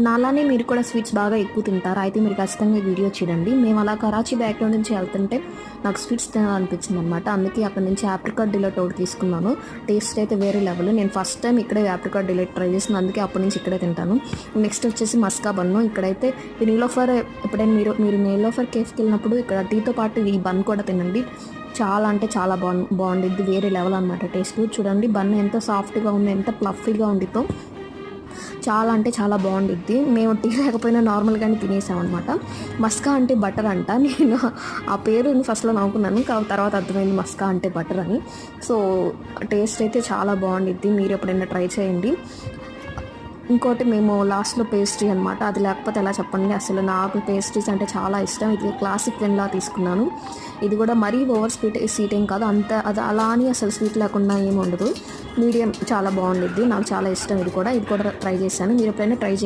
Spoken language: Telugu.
నాలానే మీరు కూడా స్వీట్స్ బాగా ఎక్కువ తింటారు, అయితే మీరు ఖచ్చితంగా వీడియో చూడండి. మేము అలా కరాచీ బ్యాక్గ్రౌండ్ నుంచి వెళ్తుంటే నాకు స్వీట్స్ తినాలనిపించింది అనమాట. అందుకే అక్కడ నుంచి ఆప్రికాట్ డిలైట్ ఒకటి తీసుకున్నాను. టేస్ట్ అయితే వేరే లెవెల్. నేను ఫస్ట్ టైం ఇక్కడే ఆప్రికాట్ డిలైట్ ట్రై చేసిన, అందుకే అప్పటి నుంచి ఇక్కడే తింటాను. నెక్స్ట్ వచ్చేసి మస్కా బన్ను. ఇక్కడైతే ఈ నీలోఫర్, ఎప్పుడైనా మీరు నీలోఫర్ కేఫ్కి వెళ్ళినప్పుడు ఇక్కడ టీతో పాటు ఈ బన్ కూడా తినండి. చాలా అంటే చాలా బాగుండిద్ది, వేరే లెవెల్ అనమాట టేస్ట్. చూడండి బన్ ఎంత సాఫ్ట్గా ఉంది, ఎంత ప్లఫీగా ఉండిద్దో, చాలా అంటే చాలా బాగుండిద్ది. మేము టీ లేకపోయినా నార్మల్గానే తినేసామన్నమాట. మస్కా అంటే బటర్ అంట. నేను ఆ పేరు ఫస్ట్లో నవ్వుకున్నాను, తర్వాత అర్థమైంది మస్కా అంటే బటర్ అని. సో టేస్ట్ అయితే చాలా బాగుండిద్ది, మీరు ఎప్పుడైనా ట్రై చేయండి. ఇంకోటి మేము లాస్ట్లో పేస్ట్రీ అనమాట, అది లేకపోతే ఎలా చెప్పండి. అసలు నాకు పేస్ట్రీస్ అంటే చాలా ఇష్టం. ఇది క్లాసిక్ వెన్లా తీసుకున్నాను. ఇది కూడా మరీ ఓవర్ స్వీట్ ఏం కాదు, అంత అది అలా అని అసలు స్వీట్ లేకుండా ఏమి ఉండదు, మీడియం, చాలా బాగుండిద్ది. నాకు చాలా ఇష్టం. ఇది కూడా ట్రై చేశాను, మీరు ఎప్పుడైనా ట్రై చేయండి.